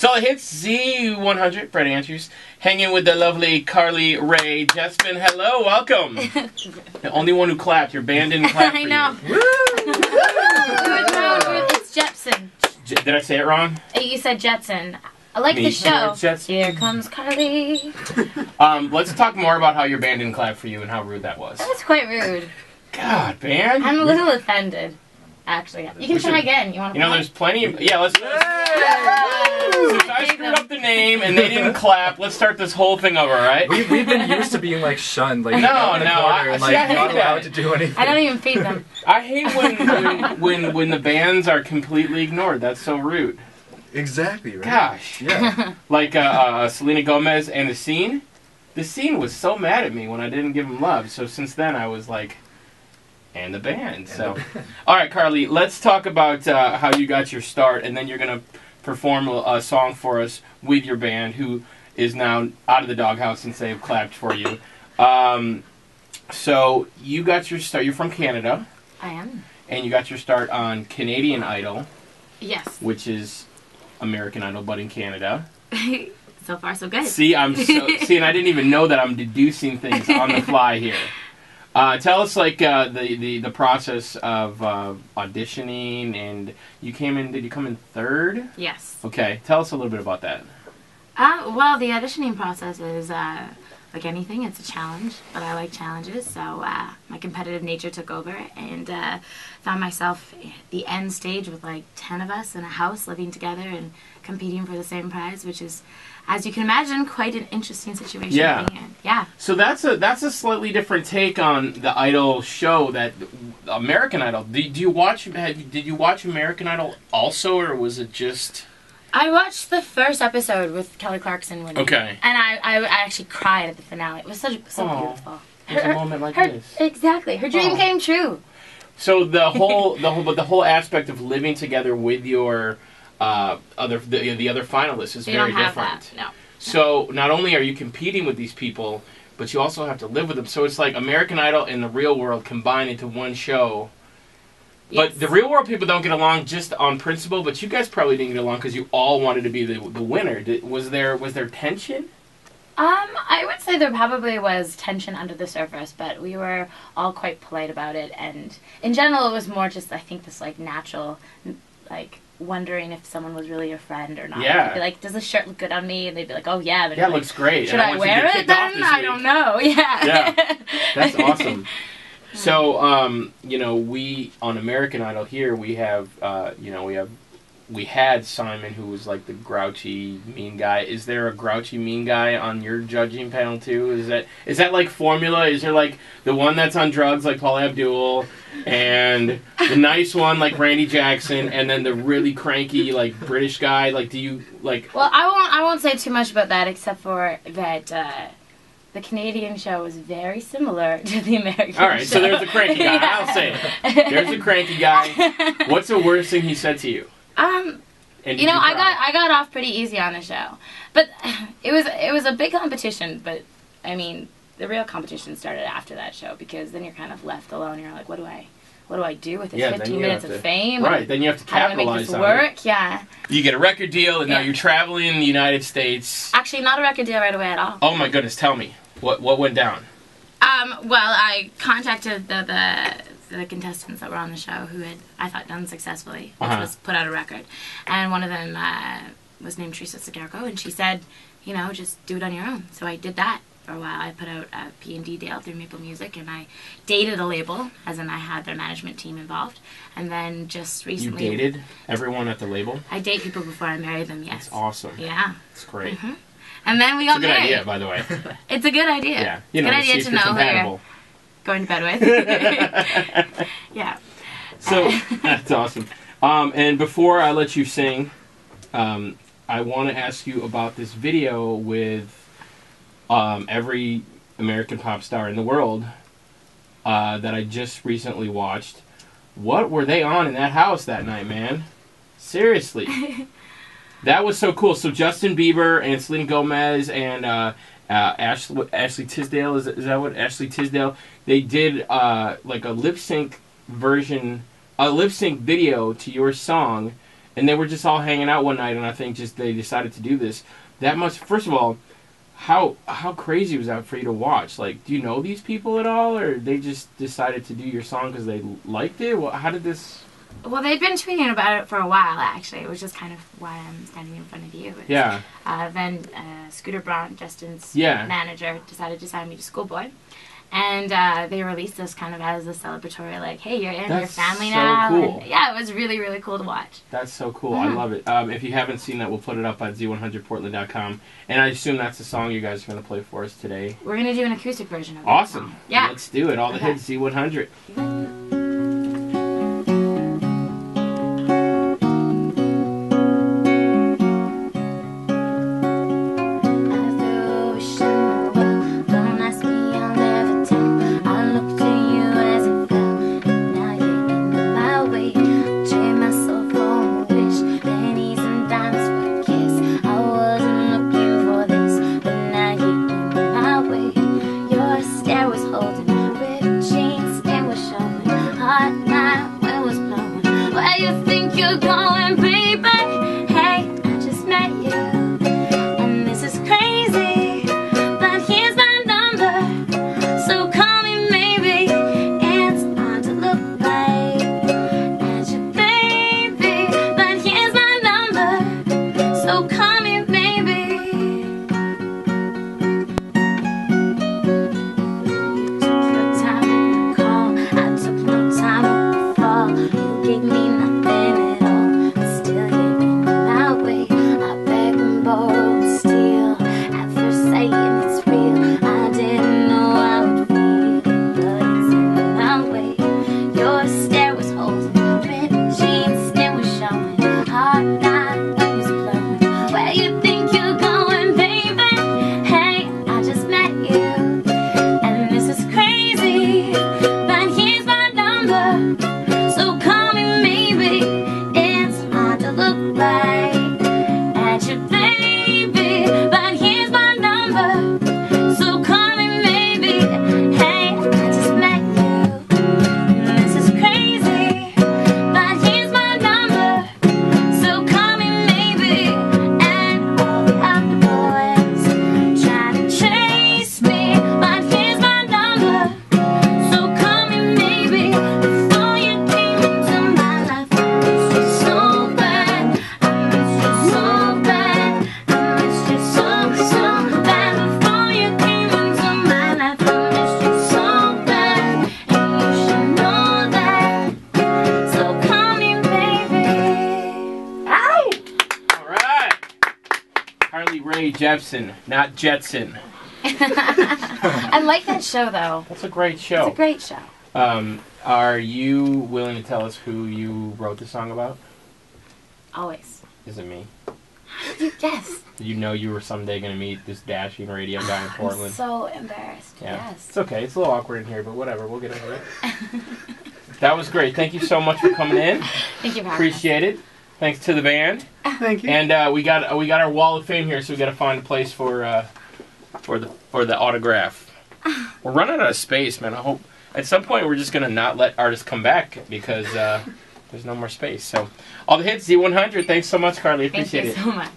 So it hits Z100, Fred Andrews, hanging with the lovely Carly Rae Jepsen. Hello, welcome. The only one who clapped. Your band didn't clap for I know. you. It's Jepsen. Did I say it wrong? You said Jetson. I like the show. Here comes Carly. Let's talk more about how your band didn't clap for you and how rude that was. That was quite rude. God, man. I'm a little offended, actually. You can try again. You want to? You know, there's plenty of... Yeah, let's... Since I screwed up the name and they didn't clap, let's start this whole thing over, right? We've been used to being, like, shunned, like, no, and, like, not allowed to do anything. I don't even feed them. I hate when the bands are completely ignored. That's so rude. Exactly, right? Gosh. Yeah. Like Selena Gomez and The Scene. The Scene was so mad at me when I didn't give them love. So since then I was like, and the band. So, all right, Carly, let's talk about how you got your start, and then you're going to perform a song for us with your band, who is now out of the doghouse since they've clapped for you. So you got your start. You're from Canada. I am. And you got your start on Canadian Idol. Yes. Which is American Idol, but in Canada. So far, so good. See, and I didn't even know that I'm deducing things on the fly here. Tell us, like, the process of auditioning, and you came in. Did you come in third? Yes. Okay, tell us a little bit about that. Well, the auditioning process is like anything. It's a challenge, but I like challenges. So my competitive nature took over, and found myself at the end stage with like 10 of us in a house living together and competing for the same prize, which is, as you can imagine, quite an interesting situation. Yeah. To be in. Yeah. So that's a slightly different take on the Idol show, that American Idol. Did you watch American Idol also, or was it just? I watched the first episode with Kelly Clarkson winning. Okay. And I actually cried at the finale. It was so beautiful. There's a moment like this. Exactly. Her dream came true. So the whole aspect of living together with your the other finalists is very different. That. No. So not only are you competing with these people, but you also have to live with them. So it's like American Idol and the real world combined into one show. But the real world people don't get along just on principle. But you guys probably didn't get along because you all wanted to be the winner. Was there tension? I would say there probably was tension under the surface, but we were all quite polite about it. And in general, it was more just, I think, this like natural, like wondering if someone was really your friend or not. Yeah. You'd be like, does this shirt look good on me? And they'd be like, oh yeah. Yeah, it looks great. Should I wear it then? I don't know. Yeah. Yeah. That's awesome. So, you know, we on American Idol here, we have, we had Simon, who was like the grouchy, mean guy. Is there a grouchy, mean guy on your judging panel too? Is that like formula? Is there like the one that's on drugs, like Paula Abdul, and the nice one like Randy Jackson, and then the really cranky like British guy? Like, do you like? Well, I won't say too much about that, except for that. The Canadian show is very similar to the American show. All right, so there's a cranky guy. Yeah. I'll say it. There's a cranky guy. What's the worst thing he said to you? You know, I got off pretty easy on the show, but it was a big competition. But I mean, the real competition started after that show, because then you're kind of left alone. You're like, what do I do with this 15 minutes of fame? Right, then you have to capitalize on it. How do I make this work? Yeah. You get a record deal, and now you're traveling in the United States. Actually, not a record deal right away at all. Oh my goodness, tell me. What went down? Well, I contacted the contestants that were on the show who had, I thought, done successfully, which was put out a record. And one of them was named Teresa Segarko, and she said, you know, just do it on your own. So I did that for a while. I put out a P&D deal through Maple Music, and I dated a label, as in I had their management team involved. And then just recently... You dated everyone at the label? I date people before I marry them, yes. That's awesome. Yeah. That's great. Mm-hmm. And then we got married. It's a good idea, by the way. It's a good idea. Yeah. It's a good idea to know who you're going to bed with. Yeah. So, that's awesome. And before I let you sing, I want to ask you about this video with every American pop star in the world that I just recently watched. What were they on in that house that night, man? Seriously. That was so cool. So Justin Bieber and Selena Gomez and Ashley Tisdale, is that what? Ashley Tisdale, they did like a lip sync video to your song, and they were just all hanging out one night, and I think just they decided to do this. That must, first of all, how crazy was that for you to watch? Like, do you know these people at all, or they just decided to do your song because they liked it? Well, how did this? Well, they'd been tweeting about it for a while, actually, which is kind of why I'm standing in front of you. Yeah. Then Scooter Braun, Justin's Yeah. manager, decided to sign me to Schoolboy. And they released this kind of as a celebratory, like, hey, you're in your family so now. Cool. And, yeah, it was really, really cool to watch. That's so cool. I love it. If you haven't seen that, we'll put it up at Z100Portland.com. And I assume that's the song you guys are going to play for us today. We're going to do an acoustic version of it. Awesome. Yeah. Let's do it. All the hits, Z100. Rae Jepsen, not Jetson. I like that show, though. That's a great show. It's a great show. Are you willing to tell us who you wrote the song about? Always. Is it me? How did you guess? Did you know you were someday going to meet this dashing radio guy in Portland? I'm so embarrassed. Yeah. Yes. It's okay. It's a little awkward in here, but whatever. We'll get over it. That was great. Thank you so much for coming in. Thank you for having Appreciate it. Thanks to the band. Thank you. And we got our wall of fame here, so we got to find a place for the autograph. We're running out of space, man. I hope at some point we're just gonna not let artists come back because there's no more space. So all the hits, Z100. Thanks so much, Carly. Appreciate it. Thank you so much.